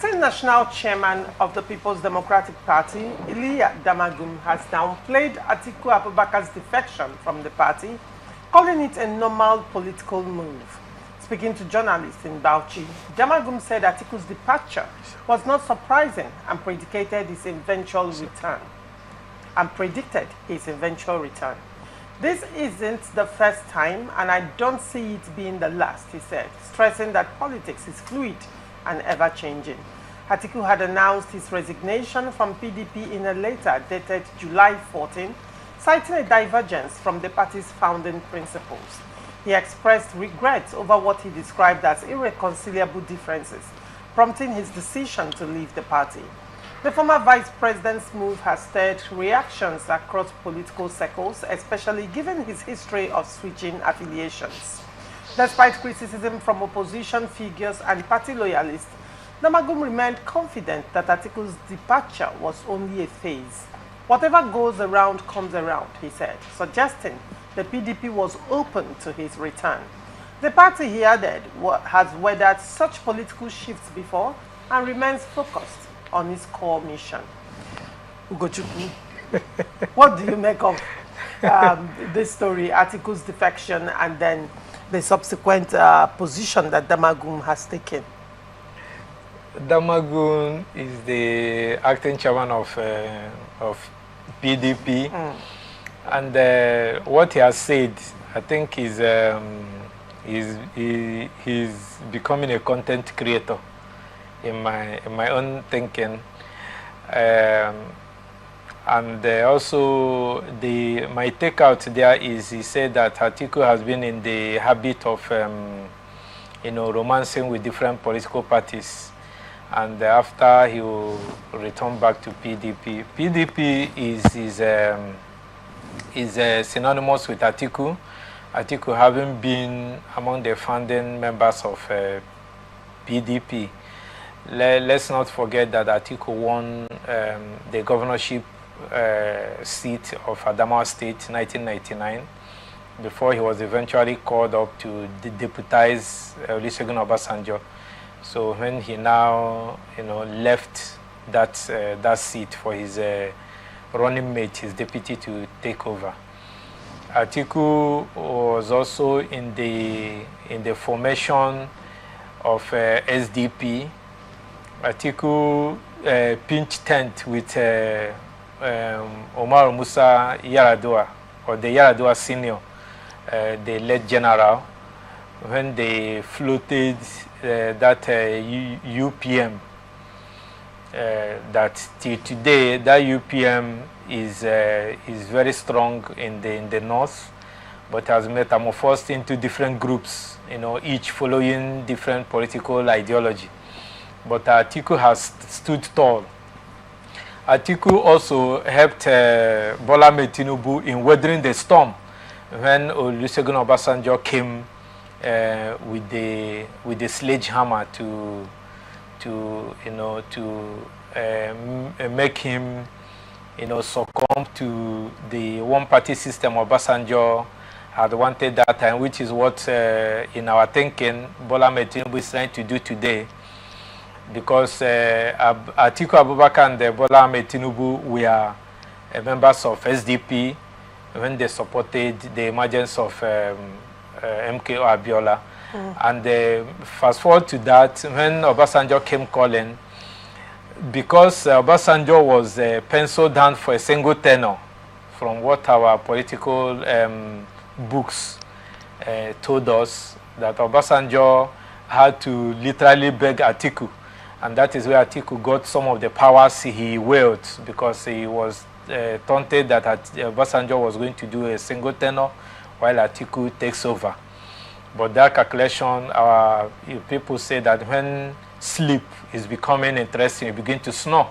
acting national chairman of the People's Democratic Party, Iliya Damagum, has downplayed Atiku Abubakar's defection from the party, calling it a normal political move. Speaking to journalists in Bauchi, Damagum said Atiku's departure was not surprising and predicted his eventual return. This isn't the first time, and I don't see it being the last, he said, stressing that politics is fluid and ever-changing. Atiku had announced his resignation from PDP in a letter dated July 14, citing a divergence from the party's founding principles. He expressed regret over what he described as irreconcilable differences, prompting his decision to leave the party. The former vice president's move has stirred reactions across political circles, especially given his history of switching affiliations. Despite criticism from opposition figures and party loyalists, Damagum remained confident that Atiku's departure was only a phase. Whatever goes around comes around, he said, suggesting the PDP was open to his return. The party, he added, has weathered such political shifts before and remains focused on its core mission. Ugochukwu, what do you make of this story, Atiku's defection, and then the subsequent position that Damagum has taken? Damagum is the acting chairman of PDP, and what he has said, I think, is he's becoming a content creator. In my own thinking, and also my takeout there is he said that Atiku has been in the habit of romancing with different political parties, and after he will return back to PDP. PDP is synonymous with Atiku. Atiku having been among the founding members of PDP. Let's not forget that Atiku won the governorship seat of Adamawa State in 1999 before he was eventually called up to deputize Olusegun Obasanjo. So when he now left that seat for his running mate, his deputy, to take over. Atiku was also in the formation of SDP. Atiku pinch tent with Omar Musa Yaradua, or the Yaradua senior, the late general, when they floated that UPM. That till today, that UPM is very strong in the north, but has metamorphosed into different groups, each following different political ideology. But Atiku has stood tall. Atiku also helped Bola Ahmed Tinubu in weathering the storm when Olusegun Obasanjo came with the sledgehammer to make him succumb to the one-party system Obasanjo had wanted that time, which is what in our thinking Bola Ahmed Tinubu is trying to do today. Because Atiku Abubakar and Bola Ahmed Tinubu were members of SDP when they supported the emergence of MKO Abiola. And fast forward to that, when Obasanjo came calling, because Obasanjo was penciled down for a single tenure, from what our political books told us, that Obasanjo had to literally beg Atiku. And that is where Atiku got some of the powers he willed, because he was taunted that Obasanjo was going to do a single tenure while Atiku takes over. But that calculation, our people say that when sleep is becoming interesting, you begin to snore.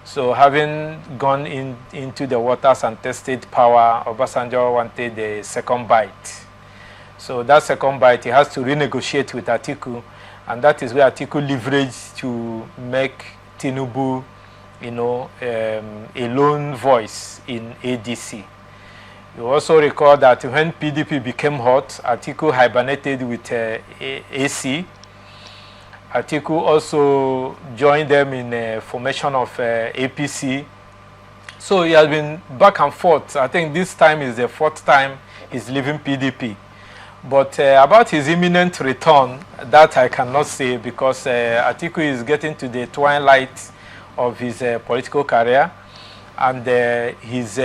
So having gone into the waters and tested power, Obasanjo wanted the second bite. So that second bite, he has to renegotiate with Atiku. And that is where Atiku leveraged to make Tinubu, a lone voice in ADC. You also recall that when PDP became hot, Atiku hibernated with AC, Atiku also joined them in a formation of APC. So he has been back and forth. I think this time is the 4th time he's leaving PDP. But about his imminent return, that I cannot say, because Atiku is getting to the twilight of his political career, and his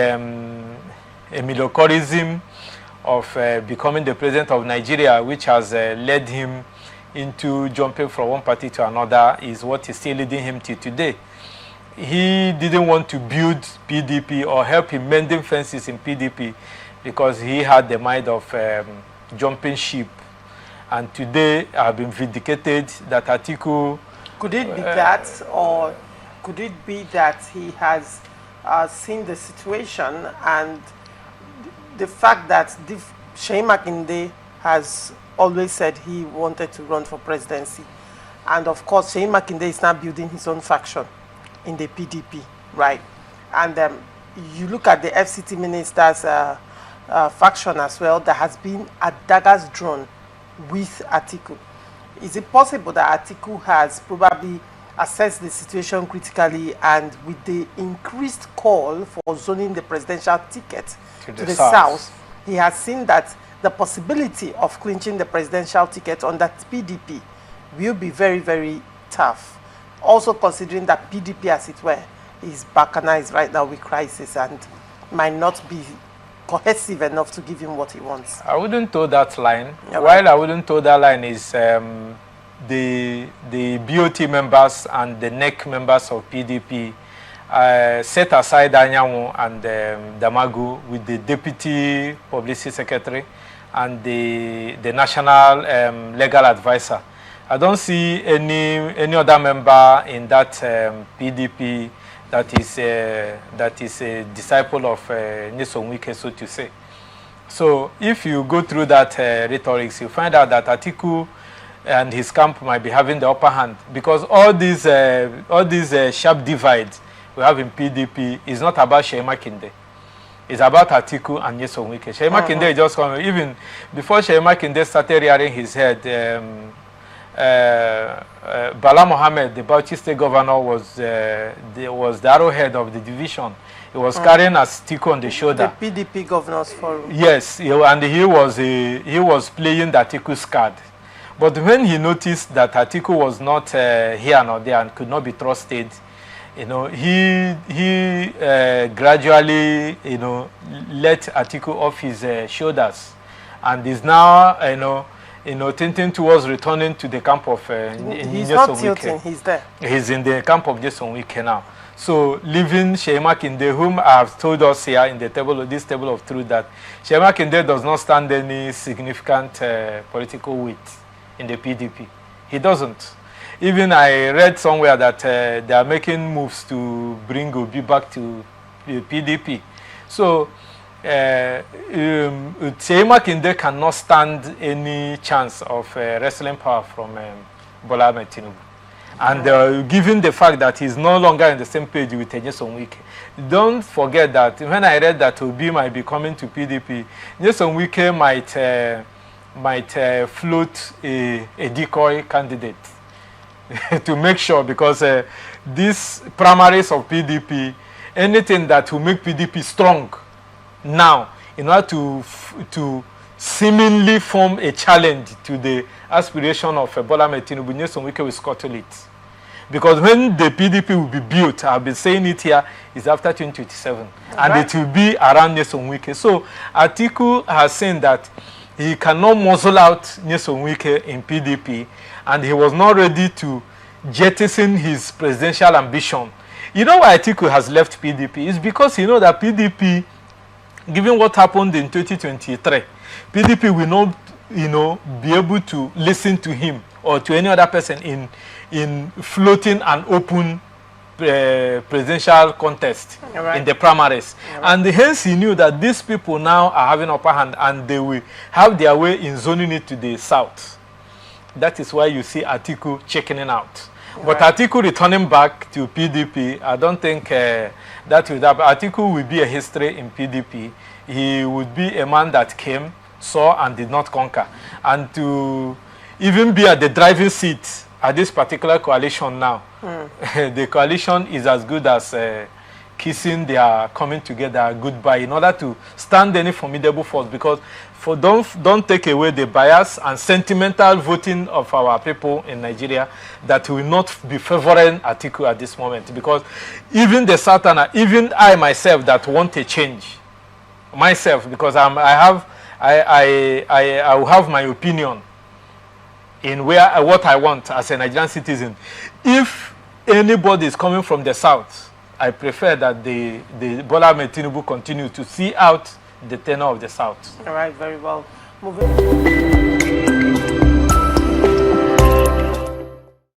emiliocorism of becoming the president of Nigeria, which has led him into jumping from one party to another, is what is still leading him to today. He didn't want to build PDP or help in mending fences in PDP because he had the mind of jumping ship. And today I've been vindicated that Atiku... Could it be that, or could it be that he has seen the situation and the fact that Seyi Makinde has always said he wanted to run for presidency, and of course Seyi Makinde is now building his own faction in the PDP, right? And you look at the FCT minister's faction as well, there has been a daggers drawn with Atiku. Is it possible that Atiku has probably assessed the situation critically, and with the increased call for zoning the presidential ticket to the south, he has seen that the possibility of clinching the presidential ticket on that PDP will be very, very tough? Also considering that PDP, as it were, is balkanized right now with crisis and might not be cohesive enough to give him what he wants. I wouldn't toe that line. Yeah, While I wouldn't toe that line is the BOT members and the NEC members of PDP set aside Anyanwu and Damagum with the deputy publicity secretary and the national legal advisor. I don't see any other member in that PDP that is a disciple of Nyesom Wike, so to say. So if you go through that rhetoric, you find out that Atiku and his camp might be having the upper hand, because all these sharp divides we have in PDP is not about Seyi Makinde. It's about Atiku and Nyesom Wike. Seyi Makinde just coming. Even before Seyi Makinde started rearing his head, Bala Mohammed, the Bauchi state governor, was the arrowhead of the division. He was carrying a stick on the shoulder. The PDP Governors Forum. Yes, and he was playing the Atiku's card. But when he noticed that Atiku was not here nor there and could not be trusted, he gradually, let Atiku off his shoulders, and is now, tilting towards returning to the camp of he's not tilting, he's there. He's in the camp of Nyesom Wike now. So leaving Seyi Makinde, whom I have told us here in the this table of truth, that Seyi Makinde does not stand any significant political weight in the PDP. He doesn't. Even I read somewhere that they are making moves to bring Obi back to the PDP. So Seyi Makinde cannot stand any chance of wrestling power from Bola Ahmed Tinubu. And given the fact that he's no longer in the same page with Nyesom Wike, don't forget that when I read that Obi might be coming to PDP, Nyesom Wike might float a decoy candidate to make sure, because these primaries of PDP, anything that will make PDP strong now, in order to seemingly form a challenge to the aspiration of Bola Ahmed Tinubu, Nyesom Wike will scuttle it. Because when the PDP will be built, I've been saying it here, is after 2027. And it will be around Nyesom Wike. So Atiku has seen that he cannot muzzle out Nyesom Wike in PDP, and he was not ready to jettison his presidential ambition. You know why Atiku has left PDP? It's because he knows that PDP, given what happened in 2023, PDP will not, be able to listen to him or to any other person in floating an open presidential contest in the primaries. And hence he knew that these people now are having upper hand, and they will have their way in zoning it to the south. That is why you see Atiku checking out. But Atiku returning back to PDP, I don't think that will happen. Atiku will be a history in PDP. He would be a man that came, saw, and did not conquer. And to even be at the driving seat at this particular coalition now, the coalition is as good as kissing their coming together goodbye in order to stand any formidable force, because don't take away the bias and sentimental voting of our people in Nigeria that will not be favoring Atiku at this moment, because even the Southern, even I myself that want a change myself, because I will have my opinion in what I want as a Nigerian citizen. If anybody is coming from the South, I prefer that the Bola Ahmed Tinubu continue to see out the tenor of the South. All right, very well. Moving.